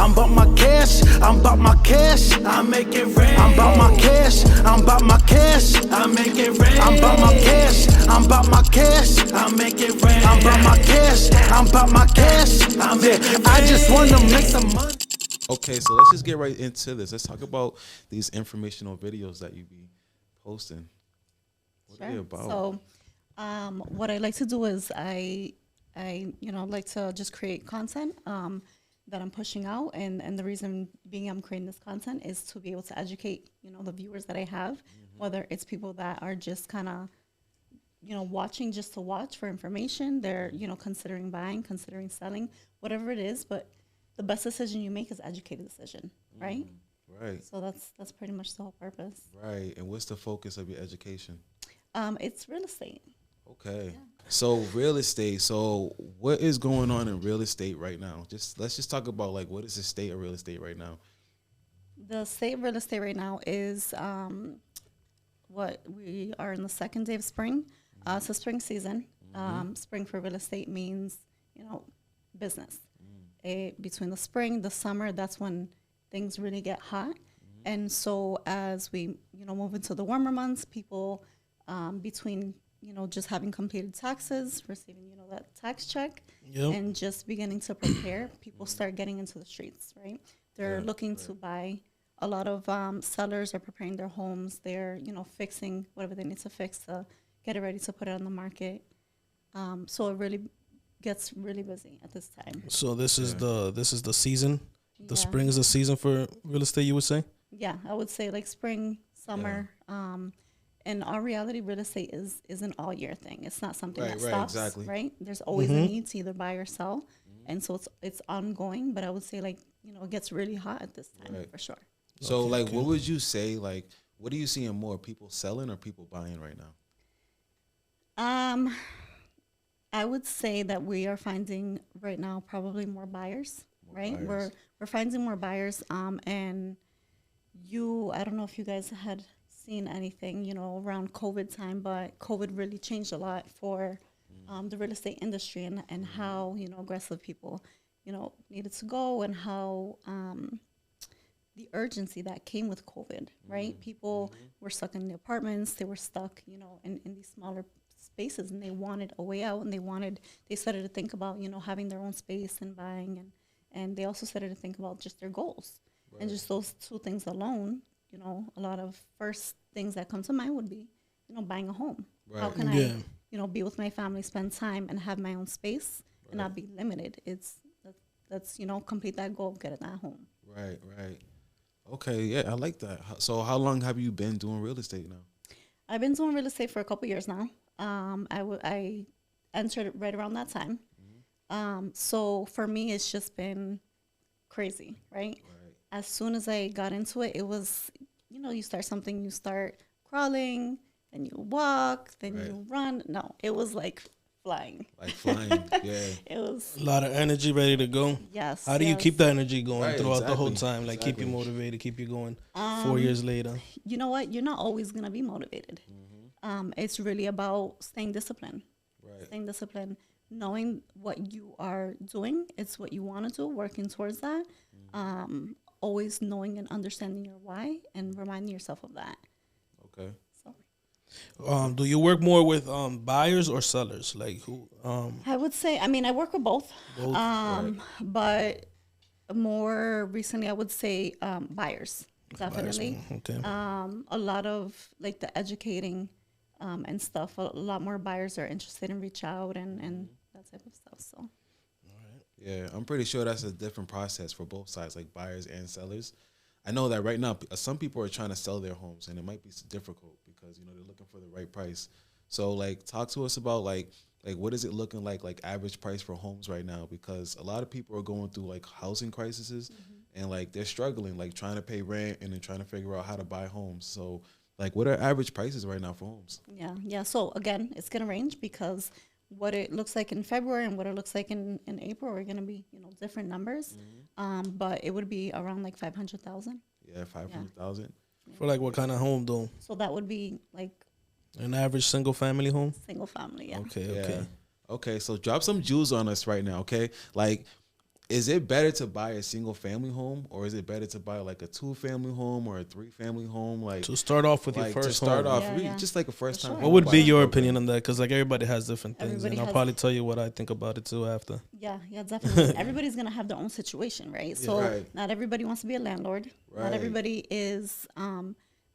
I'm about my cash, I'm about my cash, I make it rain. I'm about my cash, I'm about my cash, I make it rain. I'm about my cash, I'm about my cash, I make it rain. I'm about my cash, I'm about my cash, I make it rain. I just wanna make some money. Okay, so let's just get right into this. Let's talk about these informational videos that you be posting. What are they about? So, what I like to do is I like to just create content that I'm pushing out, and the reason being I'm creating this content is to be able to educate the viewers that I have, whether it's people that are just kind of watching just to watch for information, they're considering buying, considering selling, whatever it is, but the best decision you make is educated decision, right? Right. So that's pretty much the whole purpose. Right. And what's the focus of your education? It's real estate. Okay. Yeah. So real estate. So what is going on in real estate right now? Let's just talk about like what is the state of real estate right now? The state of real estate right now is what we are in the second day of spring. It's a spring season. Spring for real estate means business. Between the spring, the summer, that's when things really get hot. And so as we move into the warmer months, people between just having completed taxes, receiving that tax check, and just beginning to prepare, people start getting into the streets, right? They're looking to buy. A lot of sellers are preparing their homes. They're fixing whatever they need to fix to get it ready to put it on the market. So it really gets really busy at this time. So this is the season. The spring is the season for real estate, you would say? Yeah, I would say like spring, summer. In our reality, real estate is an all year thing. It's not something that stops, exactly. Right? There's always a need to either buy or sell. And so it's ongoing, but I would say like, it gets really hot at this time for sure. So what would you say, like, what are you seeing more, people selling or people buying right now? I would say that we are finding right now probably more buyers, right? Buyers. We're finding more buyers. And I don't know if you guys had seen anything, around COVID time, but COVID really changed a lot for the real estate industry and how, aggressive people, needed to go, and how the urgency that came with COVID, right? People were stuck in the apartments. They were stuck, in these smaller spaces, and they wanted a way out, and they started to think about, having their own space and buying, and they also started to think about just their goals. Right. And just those two things alone, a lot of first things that come to mind would be, buying a home. Right. How can I, be with my family, spend time, and have my own space and not be limited? That's complete that goal of getting that home. Right. Okay, yeah, I like that. So how long have you been doing real estate now? I've been doing real estate for a couple years now. I entered right around that time. So for me, it's just been crazy, right? As soon as I got into it, it was, you start something, you start crawling, then you walk, then you run. No, it was like flying. Like flying, yeah. It was a lot of energy ready to go. Yes. How do you keep that energy going throughout the whole time? Like keep you motivated, keep you going 4 years later? You know what? You're not always going to be motivated. It's really about staying disciplined. Right. Staying disciplined, knowing what you are doing. It's what you want to do, working towards that. Always knowing and understanding your why and reminding yourself of that. Okay. So. Do you work more with buyers or sellers? Like who? I would say, I work with both. But more recently, I would say buyers. Definitely. Buyers. Okay. A lot of like the educating and stuff. A lot more buyers are interested in reach out and that type of stuff. So. Yeah, I'm pretty sure that's a different process for both sides, like buyers and sellers. I know that right now, some people are trying to sell their homes, and it might be difficult because they're looking for the right price. So, like, talk to us about like what is it looking like average price for homes right now? Because a lot of people are going through like housing crises, and like they're struggling, like trying to pay rent and then trying to figure out how to buy homes. So, like, what are average prices right now for homes? Yeah. So again, it's gonna range because what it looks like in February and what it looks like in April are going to be, different numbers. But it would be around like 500,000. Yeah, 500,000. For like what kind of home though? So that would be like an average single family home? Single family, yeah. Okay. Okay, so drop some jewels on us right now, okay? Like, is it better to buy a single family home, or is it better to buy like a 2-family home or a 3-family home? Like to start off with your first to start home. off, just like a first time. What would be your opinion on that? Because like everybody has different things, Everybody and I'll probably tell you what I think about it too after. Yeah, definitely. Everybody's gonna have their own situation, right? So not everybody wants to be a landlord. Right. Not everybody is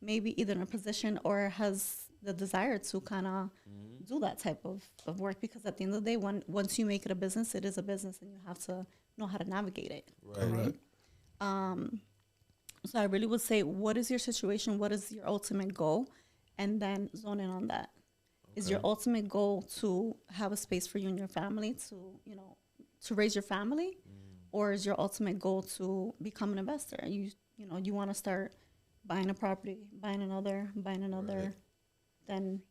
maybe either in a position or has the desire to kind of do that type of work, because at the end of the day, once you make it a business, it is a business, and you have to know how to navigate it. Right. So I really would say, what is your situation? What is your ultimate goal? And then zone in on that. Okay. Is your ultimate goal to have a space for you and your family to raise your family? Or is your ultimate goal to become an investor? You want to start buying a property, buying another, right. Then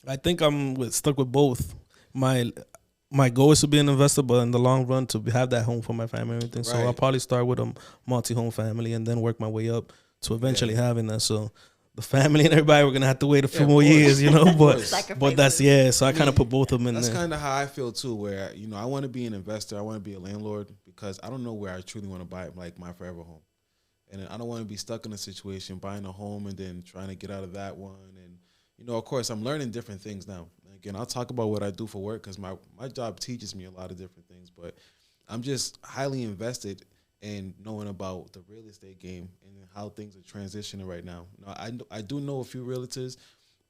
I think I'm stuck with both. My goal is to be an investor, but in the long run, to have that home for my family and everything. Right. So I'll probably start with a multi-home family and then work my way up to eventually having that. So the family and everybody, we're going to have to wait a few more years, but that's, so I kind of put both of them in there. That's kind of how I feel too, where, I want to be an investor. I want to be a landlord, because I don't know where I truly want to buy like my forever home. And I don't want to be stuck in a situation buying a home and then trying to get out of that one. And, of course, I'm learning different things now. Again, I'll talk about what I do for work, because my job teaches me a lot of different things. But I'm just highly invested in knowing about the real estate game and how things are transitioning right now. I do know a few realtors,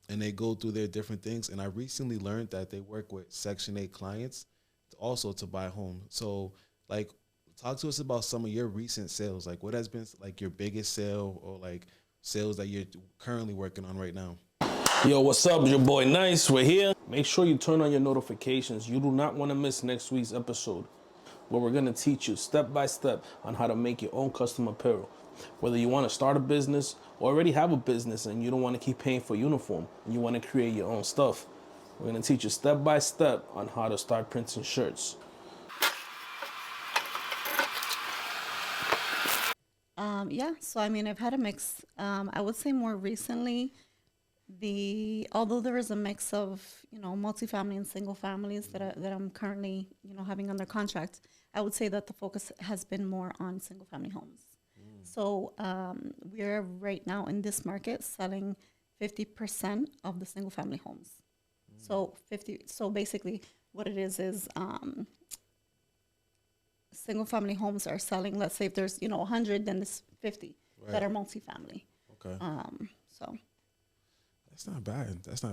and they go through their different things. And I recently learned that they work with Section 8 clients also to buy homes. So, like, talk to us about some of your recent sales. Like, what has been like your biggest sale, or like sales that you're currently working on right now? Yo, what's up? It's your boy Nice. We're here. Make sure you turn on your notifications. You do not want to miss next week's episode, where we're going to teach you step by step on how to make your own custom apparel. Whether you want to start a business or already have a business and you don't want to keep paying for uniform and you want to create your own stuff, we're going to teach you step by step on how to start printing shirts. So I mean, I've had a mix. I would say more recently, although there is a mix of multifamily and single families that I'm currently having under contract, I would say that the focus has been more on single family homes. So we're right now in this market selling 50% of the single family homes. So basically what it is single family homes are selling, let's say if there's 100, then there's 50 that are multifamily. Okay. So that's not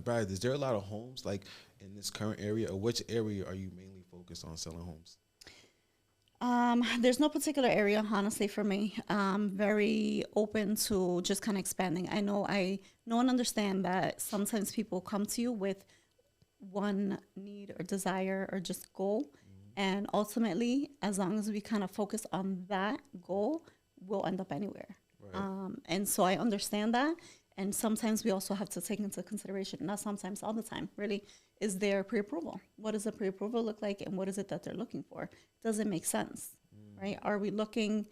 bad. Is there a lot of homes like in this current area, or which area are you mainly focused on selling homes? There's no particular area, honestly, for me. Very open to just kind of expanding. I know and understand that sometimes people come to you with one need or desire or just goal. And ultimately, as long as we kind of focus on that goal, we'll end up anywhere. Right. And so I understand that. And sometimes we also have to take into consideration, not sometimes, all the time, really, is there pre-approval? What does a pre-approval look like, and what is it that they're looking for? Does it make sense, right? Are we looking,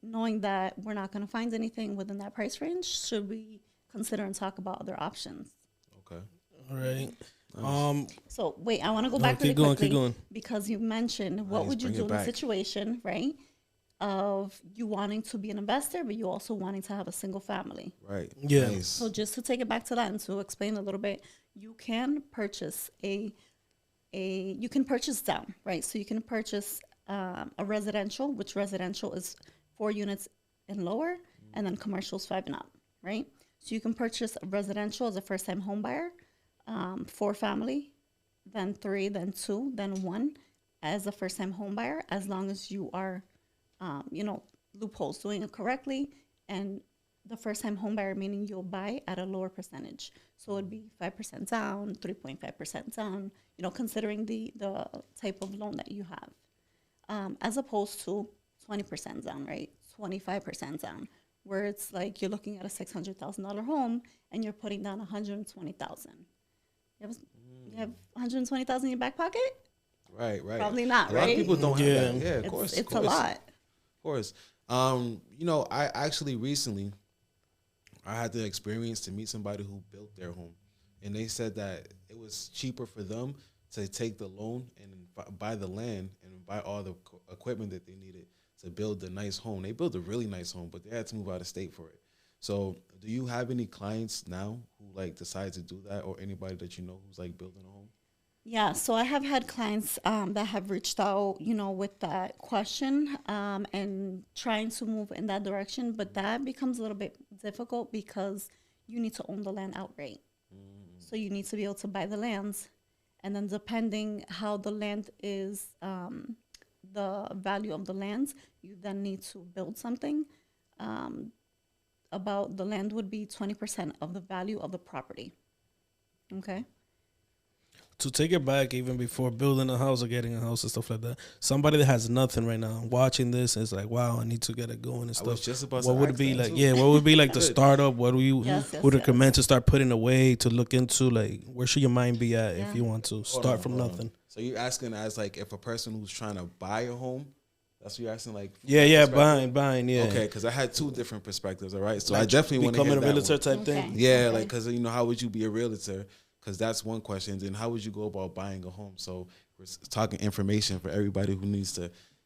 knowing that we're not going to find anything within that price range? Should we consider and talk about other options? Okay. All right. So wait, I want to go back really quickly, keep going. Because you mentioned what would you do in a situation, right, of you wanting to be an investor, but you also wanting to have a single family. Right. Yeah. Nice. So just to take it back to that and to explain a little bit, you can purchase you can purchase down, right? So you can purchase a residential, which residential is 4 units and lower, and then commercial is 5 and up, right? So you can purchase a residential as a first-time home buyer, 4 family, then 3, then 2, then 1 as a first-time home buyer, as long as you are loopholes, doing it correctly. And the first-time home buyer, meaning you'll buy at a lower percentage. So it'd be 5% down, 3.5% down, considering the type of loan that you have, as opposed to 20% down, right? 25% down, where it's like you're looking at a $600,000 home and you're putting down $120,000. You have $120,000 in your back pocket? Right. Probably not, right? A lot of people don't have that. Yeah, of course. It's a lot. Of course. I actually recently, I had the experience to meet somebody who built their home. And they said that it was cheaper for them to take the loan and buy the land and buy all the equipment that they needed to build a nice home. They built a really nice home, but they had to move out of state for it. So do you have any clients now who like decide to do that, or anybody that you know who's like building a home? Yeah, so I have had clients that have reached out, with that question and trying to move in that direction, but that becomes a little bit difficult because you need to own the land outright. So you need to be able to buy the lands, and then depending how the land is, the value of the lands, you then need to build something. About the land would be 20% of the value of the property. Okay. To take it back, even before building a house or getting a house and stuff like that, somebody that has nothing right now watching this is like, wow, I need to get it going and stuff. I was just about what to would it ask be that like? too. Yeah, what would be like the startup? What do you Yes, would yes. recommend to start putting away to look into? Like, where should your mind be at if Yeah. you want to Hold start from hold nothing? So you're asking as like if a person who's trying to buy a home, that's what you're asking, like? from Yeah, that yeah, perspective? buying, yeah. Okay, because I had two different perspectives. All right, so Like I definitely want to becoming hear a that realtor one. type Okay. thing. Yeah, Okay. like because how would you be a realtor? Because that's one question. Then how would you go about buying a home? So we're talking information for everybody who needs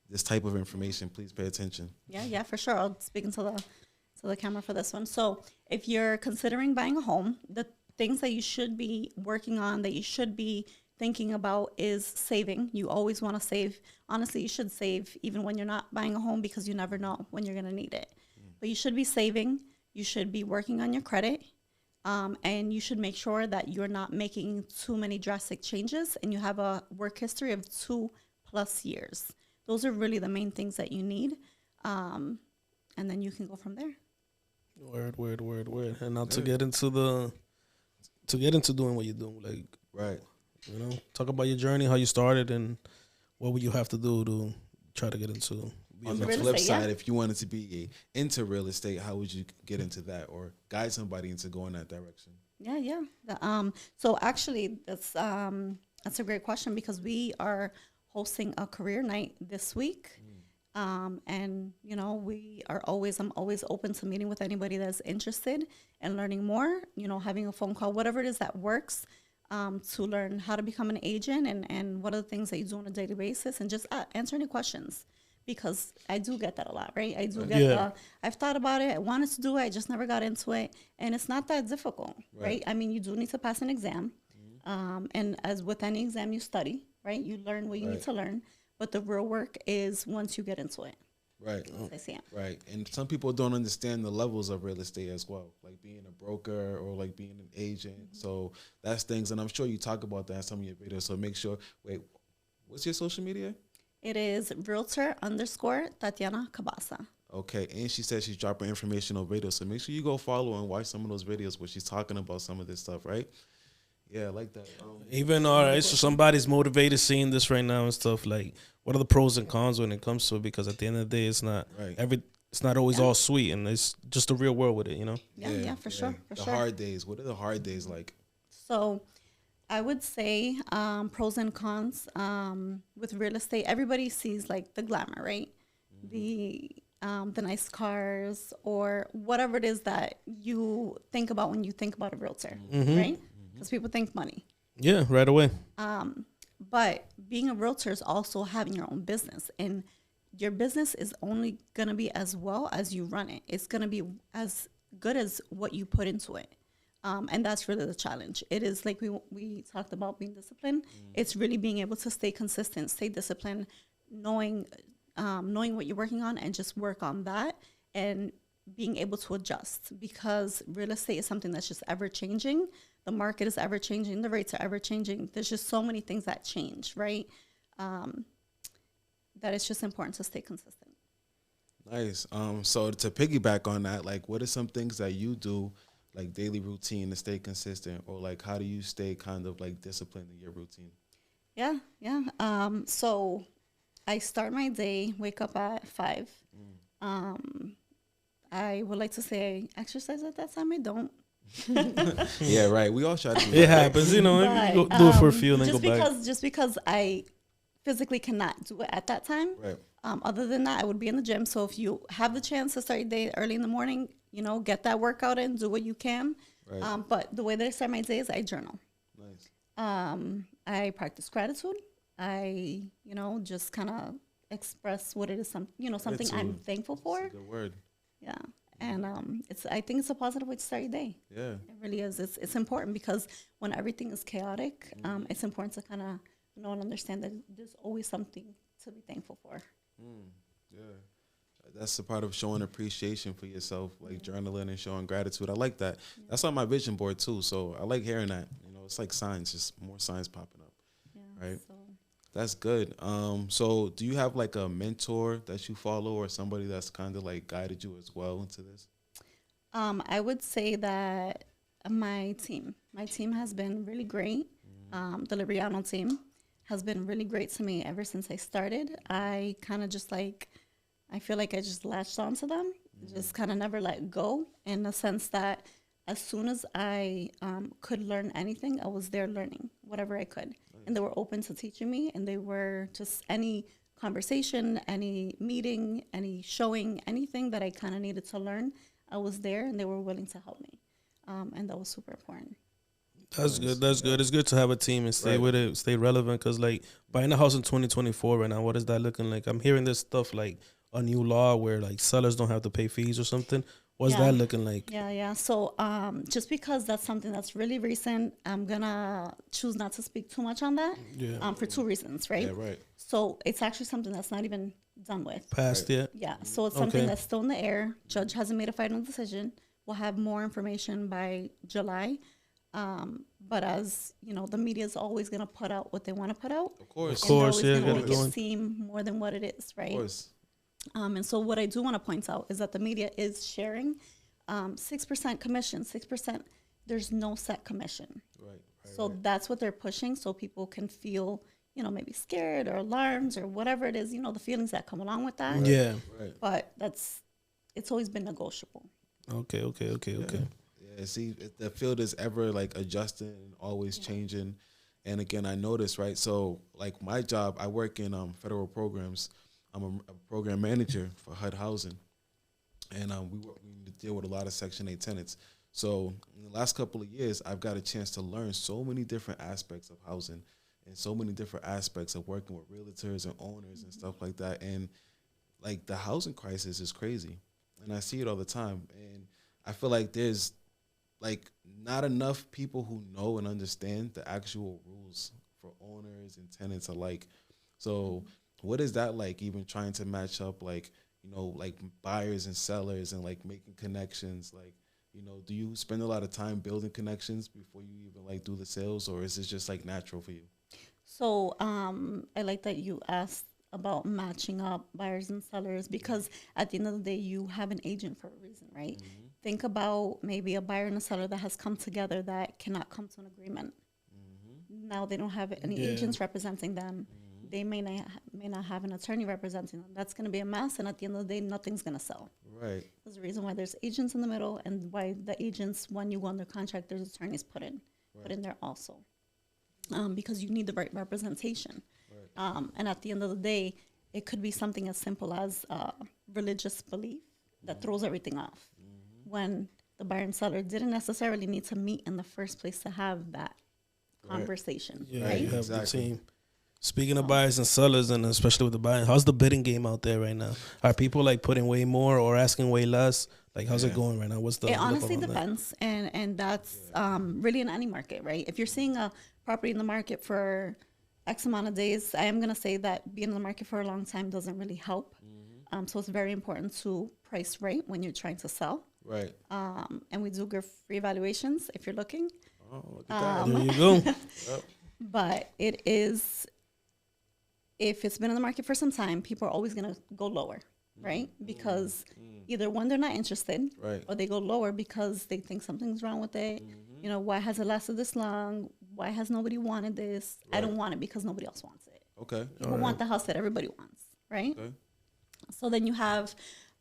this type of information. Please pay attention. Yeah, for sure. I'll speak into the camera for this one. So if you're considering buying a home, the things that you should be working on, that you should be thinking about is saving. You always want to save. Honestly, you should save even when you're not buying a home because you never know when you're going to need it. But you should be saving. You should be working on your credit. And you should make sure that you're not making too many drastic changes and you have a work history of 2+ years. Those are really the main things that you need. And then you can go from there. Word. And now to get into doing what you're doing, like, Right. talk about your journey, how you started, and what would you have to do to try to get into. On the Real flip estate, side, yeah. if you wanted to be into real estate, how would you get into that or guide somebody into going that direction? Yeah. So actually, that's a great question because we are hosting a career night this week, and I'm always open to meeting with anybody that's interested and learning more. Having a phone call, whatever it is that works, to learn how to become an agent and what are the things that you do on a daily basis, and just answer any questions. Because I do get that a lot, right? I do get I've thought about it. I wanted to do it. I just never got into it. And it's not that difficult, right? I mean, you do need to pass an exam. And as with any exam, you study, right? You learn what you need to learn. But the real work is once you get into it. Right. I see it. Right. And some people don't understand the levels of real estate as well, like being a broker or like being an agent. So that's things. And I'm sure you talk about that in some of your videos. So make sure, what's your social media? It is realtor_Tatiana Cabassa. Okay, and she said she's dropping informational videos, so make sure you go follow and watch some of those videos where she's talking about some of this stuff, right? Yeah, I like that. Even all right, so somebody's motivated seeing this right now and stuff. Like, what are the pros and cons when it comes to it? Because at the end of the day, it's not it's not always all sweet, and it's just the real world with it, Yeah, for sure. The hard days. What are the hard days like? So I would say pros and cons with real estate. Everybody sees like the glamour, right? The nice cars or whatever it is that you think about when you think about a realtor, right? Because people think money. Yeah, right away. But being a realtor is also having your own business, and your business is only gonna be as well as you run it. It's gonna be as good as what you put into it. And that's really the challenge. It is like we talked about being disciplined. It's really being able to stay consistent, stay disciplined, knowing what you're working on and just work on that and being able to adjust, because real estate is something that's just ever changing. The market is ever changing. The rates are ever changing. There's just so many things that change, right? That it's just important to stay consistent. Nice. So to piggyback on that, like, what are some things that you do, like daily routine, to stay consistent, or like how do you stay kind of like disciplined in your routine? Yeah. So I start my day, wake up at 5. I would like to say I exercise at that time. I don't. Yeah, right. We all try to do It that. happens, you But, go, do it for a few and then go back. Just because I physically cannot do it at that time. Right. Other than that, I would be in the gym. So if you have the chance to start your day early in the morning, get that workout in, do what you can. Right. But the way that I start my day is I journal. Nice. I practice gratitude. I, just kind of express what it is, something I'm thankful for. That's a good word. Yeah. And I think it's a positive way to start your day. Yeah. It really is. It's important because when everything is chaotic, it's important to kind of know and understand that there's always something to be thankful for. Yeah. That's the part of showing appreciation for yourself, like journaling and showing gratitude. I like that. Yeah. That's on my vision board too. So I like hearing that. It's like signs, just more signs popping up. Yeah, right. So. That's good. So do you have like a mentor that you follow or somebody that's kind of like guided you as well into this? I would say that my team has been really great. The Liriano Team has been really great to me ever since I started. I kind of just I feel like I just latched onto them, just kind of never let go, in the sense that as soon as I could learn anything, I was there learning whatever I could. Nice. And they were open to teaching me, and they were just any conversation, any meeting, any showing, anything that I kind of needed to learn, I was there, and they were willing to help me. And that was super important. That's good. That's good. It's good to have a team and stay with it, stay relevant. Because, like, buying a house in 2024 right now, what is that looking like? I'm hearing this stuff like a new law where, like, sellers don't have to pay fees or something. What's that looking like? Yeah. So just because that's something that's really recent, I'm going to choose not to speak too much on that for two reasons, right? Yeah, right. So it's actually something that's not even done with. Passed yet? Yeah. So it's something that's still in the air. Judge hasn't made a final decision. We'll have more information by July. But as you know, the media is always going to put out what they want to put out. Of course. Going to make it seem more than what it is, right? Of course. And so what I do want to point out is that the media is sharing 6% commission, 6%. There's no set commission. Right. So that's what they're pushing, so people can feel, maybe scared or alarms or whatever it is, the feelings that come along with that. Yeah. Right. But it's always been negotiable. Okay. Yeah, see, the field is ever like adjusting and always changing. And again, I noticed, right? So like my job, I work in federal programs. I'm a program manager for HUD Housing. And we deal with a lot of Section 8 tenants. So in the last couple of years, I've got a chance to learn so many different aspects of housing and so many different aspects of working with realtors and owners and stuff like that. And like the housing crisis is crazy. And I see it all the time. And I feel like there's like not enough people who know and understand the actual rules for owners and tenants alike. So what is that like, even trying to match up like buyers and sellers and like making connections? Like, do you spend a lot of time building connections before you even like do the sales, or is it just like natural for you? So I like that you asked about matching up buyers and sellers, because at the end of the day, you have an agent for a reason, right? Mm-hmm. Think about maybe a buyer and a seller that has come together that cannot come to an agreement. Mm-hmm. Now they don't have any agents representing them. Mm-hmm. They may not have an attorney representing them. That's going to be a mess, and at the end of the day, nothing's going to sell. Right. There's a reason why there's agents in the middle, and why the agents, when you go under contract, there's attorneys put in there also, because you need the right representation. Right. And at the end of the day, it could be something as simple as religious belief that throws everything off. Mm-hmm. When the buyer and seller didn't necessarily need to meet in the first place to have that conversation. Yeah, right? You have the team. Speaking of buyers and sellers, and especially with the buying, how's the bidding game out there right now? Are people like putting way more or asking way less? Like, how's it going right now? What's the? It honestly depends, and that's really in any market, right? If you're seeing a property in the market for X amount of days, I am going to say that being in the market for a long time doesn't really help. Mm-hmm. So it's very important to price right when you're trying to sell. Right. And we do give free evaluations if you're looking. Oh, look at that. There you go. Yep. But it is, if it's been in the market for some time, people are always going to go lower, right? Because either one, they're not interested, right, or they go lower because they think something's wrong with it. Mm-hmm. Why has it lasted this long? Why has nobody wanted this? Right. I don't want it because nobody else wants it. Okay. People want the house that everybody wants, right? Okay. So then you have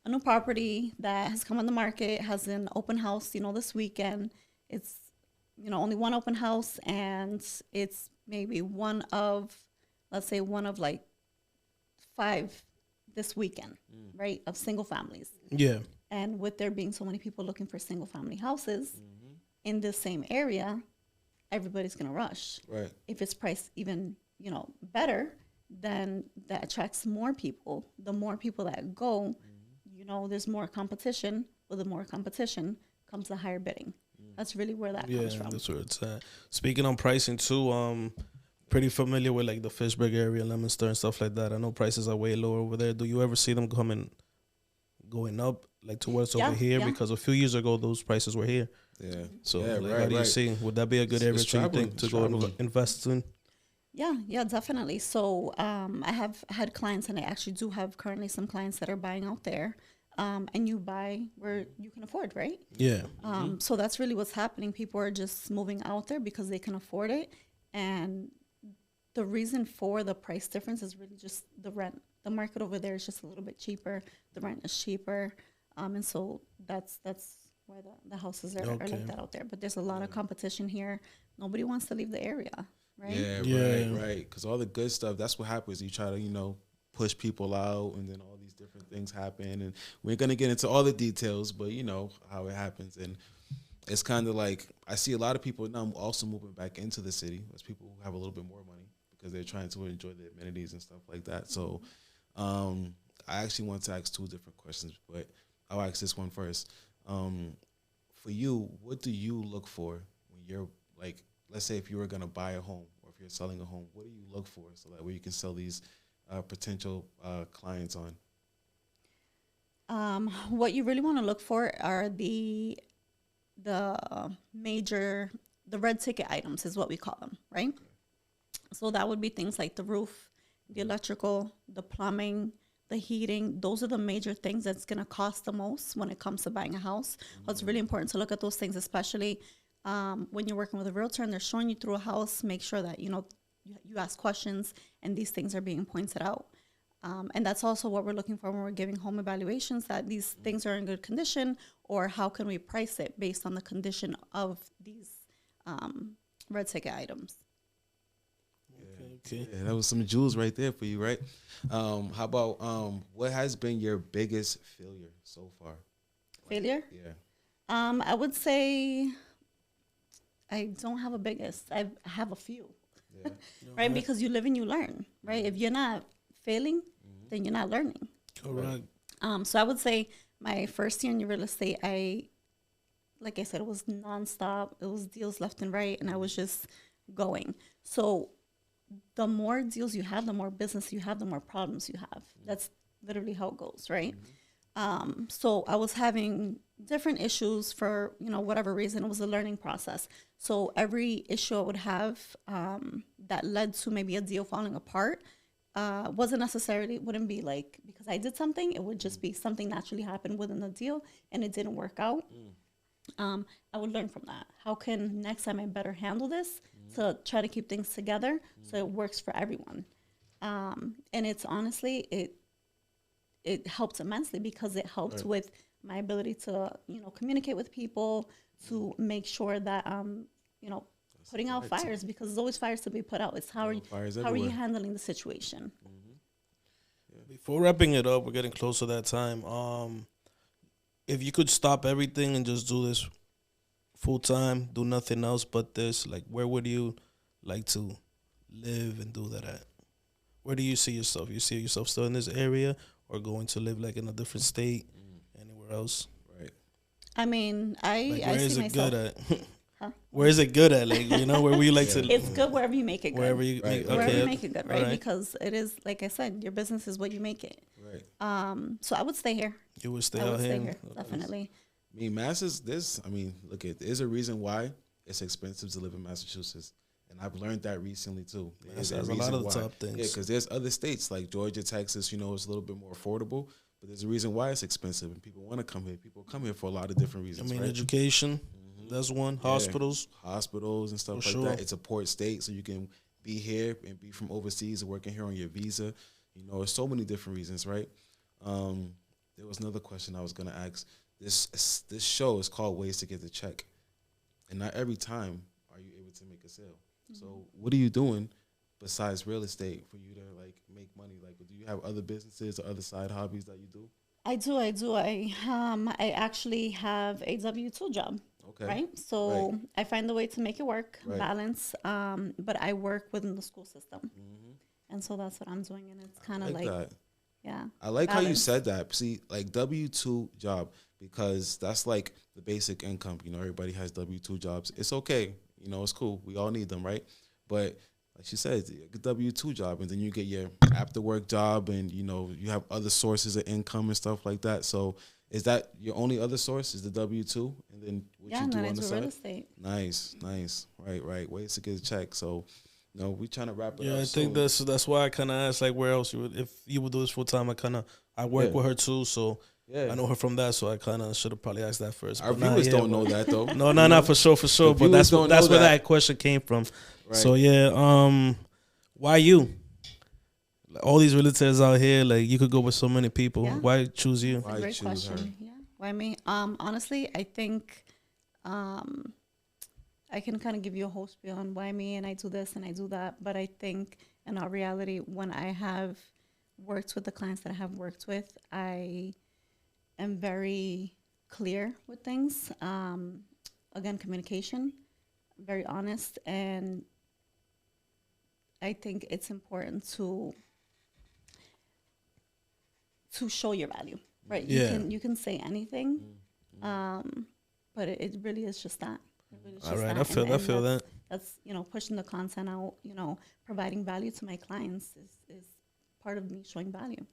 a new property that has come on the market, has an open house, this weekend. It's, only one open house, and it's maybe one of like 5 this weekend, right, of single families. Yeah. And with there being so many people looking for single family houses in the same area, everybody's gonna rush. Right. If it's priced even, better, then that attracts more people. The more people that go, there's more competition. With the more competition comes the higher bidding. That's really where that comes from. That's where it's at. Speaking on pricing too, pretty familiar with like the Fishburg area, Leominster and stuff like that. I know prices are way lower over there. Do you ever see them going up like towards over here? Yeah. Because a few years ago those prices were here. Yeah. So yeah, how do you see? Would that be a good area It's to you think to go invest in? Yeah, definitely. So I have had clients, and I actually do have currently some clients that are buying out there. And you buy where you can afford, right? Yeah. So that's really what's happening. People are just moving out there because they can afford it. And the reason for the price difference is really just the rent. The market over there is just a little bit cheaper. The rent is cheaper. And so that's why the houses are like that out there. But there's a lot of competition here. Nobody wants to leave the area, right? Yeah. Right. Because all the good stuff, that's what happens. You try to, push people out, and then all these different things happen. And we're going to get into all the details, but you know how it happens. And it's kind of like, I see a lot of people now also moving back into the city. There's people who have a little bit more money because they're trying to enjoy the amenities and stuff like that. So I actually want to ask two different questions, but I'll ask this one first. For you, what do you look for when you're like, let's say if you were going to buy a home or if you're selling a home, what do you look for so that way you can sell these potential clients on? What you really want to look for are the red ticket items is what we call them, right? Okay. So that would be things like the roof, the electrical, the plumbing, the heating. Those are the major things that's going to cost the most when it comes to buying a house. So it's really important to look at those things, especially when you're working with a realtor and they're showing you through a house. Make sure that, you ask questions and these things are being pointed out. And that's also what we're looking for when we're giving home evaluations, that these things are in good condition, or how can we price it based on the condition of these red ticket items. Okay. Yeah, that was some jewels right there for you, right? How about what has been your biggest failure so far? Failure? Yeah. I would say I don't have a biggest. I have a few. Yeah. Right? Because you live and you learn, right? If you're not failing, then you're not learning. Correct. So I would say my first year in real estate, like I said, it was nonstop. It was deals left and right, and I was just going. So the more deals you have, the more business you have, the more problems you have. That's literally how it goes, right? So I was having different issues for, whatever reason. It was a learning process. So every issue I would have that led to maybe a deal falling apart wouldn't be like because I did something. It would just be something naturally happened within the deal and it didn't work out. I would learn from that. How can next time I better handle this to try to keep things together so it works for everyone? And it's honestly, it helped immensely because it helped with my ability to, communicate with people, to make sure that, putting out fires, because there's always fires to be put out. It's how are you handling the situation? Before wrapping it up, we're getting close to that time. If you could stop everything and just do this full time, do nothing else but this, like where would you like to live and do that at? Where do you see yourself? You see yourself still in this area or going to live like in a different state, anywhere else? Right. I mean, where I is see it myself. good at? Where is it good at? Like, where would you like to? It's good wherever you make it good. Wherever you make it good, right? Because it is, like I said, your business is what you make it. Right. So I would stay here. You would stay out here? Stay here, definitely. I mean, look, there's a reason why it's expensive to live in Massachusetts. And I've learned that recently, too. There's a lot of the top things. Yeah, because there's other states like Georgia, Texas, it's a little bit more affordable. But there's a reason why it's expensive, and people want to come here. People come here for a lot of different reasons. Education, that's one. Hospitals. Hospitals and stuff that. It's a port state, so you can be here and be from overseas and working here on your visa. There's so many different reasons, right? There was another question I was going to ask. This show is called Ways to Get the Check. And not every time are you able to make a sale. So what are you doing besides real estate for you to make money? Do you have other businesses or other side hobbies that you do? I do. I actually have a W-2 job. Okay. Right? So Right. I find a way to make it work, Right. balance. But I work within the school system. And so that's what I'm doing. And it's kind of like that. yeah. I like how you balance. said that. See, like W-2 job, because that's like the basic income. You know, everybody has W-2 jobs. It's okay. You know, it's cool. We all need them, right? But like she said, a W-2 job, and then you get your after work job, and you know, you have other sources of income and stuff like that. So is that your only other source is the W-2, and then what you And do then I on the do side? real estate. Nice. Right. Ways to get a check. So, you know, we trying to wrap it up. Yeah, I think that's why I kind of asked like where else you would, if you would do this full time. I work with her too, so I know her from that. So I kind of should have probably asked that first. Our viewers don't know that though. No, not for sure. But that's where that question came from. Right. So yeah, why you? All these realtors out here, like you could go with so many people. Yeah. Why choose you? That's a great question. Yeah. Why me? Honestly, I think I can kind of give you a whole spiel on why me and I do this and I do that. But I think in all reality, when I have worked with the clients that I have worked with, I am very clear with things. Again, communication, very honest. And I think it's important to show your value, right? Yeah. You can say anything, but it really is just that. All right, I feel that. That's, you know, pushing the content out, you know, providing value to my clients is part of me showing value.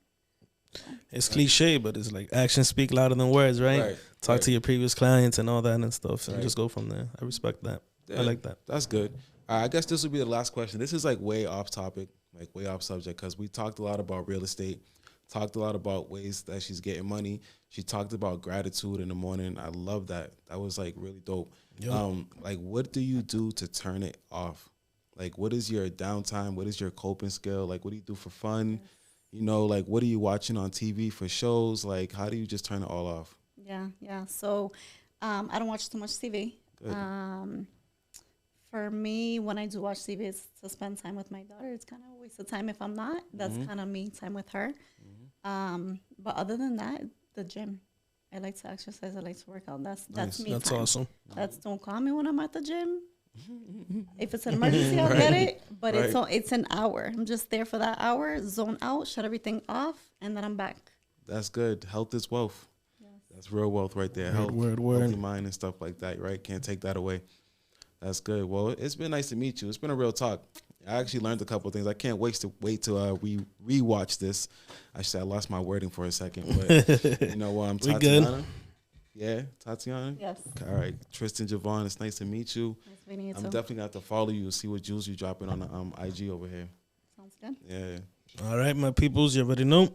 It's cliche, but it's like actions speak louder than words, right? Talk to your previous clients and all that and stuff, and just go from there. I respect that. Yeah, I like that. That's good. All right, I guess this will be the last question. This is like way off topic, like way off subject, because we talked a lot about real estate, talked a lot about ways that she's getting money. She talked about gratitude in the morning. I love that. That was like really dope. Yep. Like, what do you do to turn it off? Like, what is your downtime? What is your coping skill? Like, what do you do for fun? You know, like, what are you watching on TV for shows? Like, how do you just turn it all off? Yeah. So, I don't watch too much TV. Good. For me, when I do watch TV, it's to spend time with my daughter. It's kind of a waste of time if I'm not. That's kind of me time with her. But other than that, the gym. I like to exercise. I like to work out. That's me. That's time. awesome. Don't call me when I'm at the gym. If it's an emergency, I'll get it. But it's an hour. I'm just there for that hour. Zone out. Shut everything off, and then I'm back. That's good. Health is wealth. Yes. That's real wealth right there. Word. Healthy mind and stuff like that. Right? Can't take that away. That's good. Well, it's been nice to meet you. It's been a real talk. I actually learned a couple of things. I can't wait till we rewatch this. Actually, I lost my wording for a second, but you know what? Tatiana. Good? Yeah, Tatiana. Yes. All right, Tristan, Javon. It's nice to meet you. Nice meeting you I'm too. definitely gonna have to follow you and see what jewels you dropping on the IG over here. Sounds good. Yeah. All right, my peoples, you already know.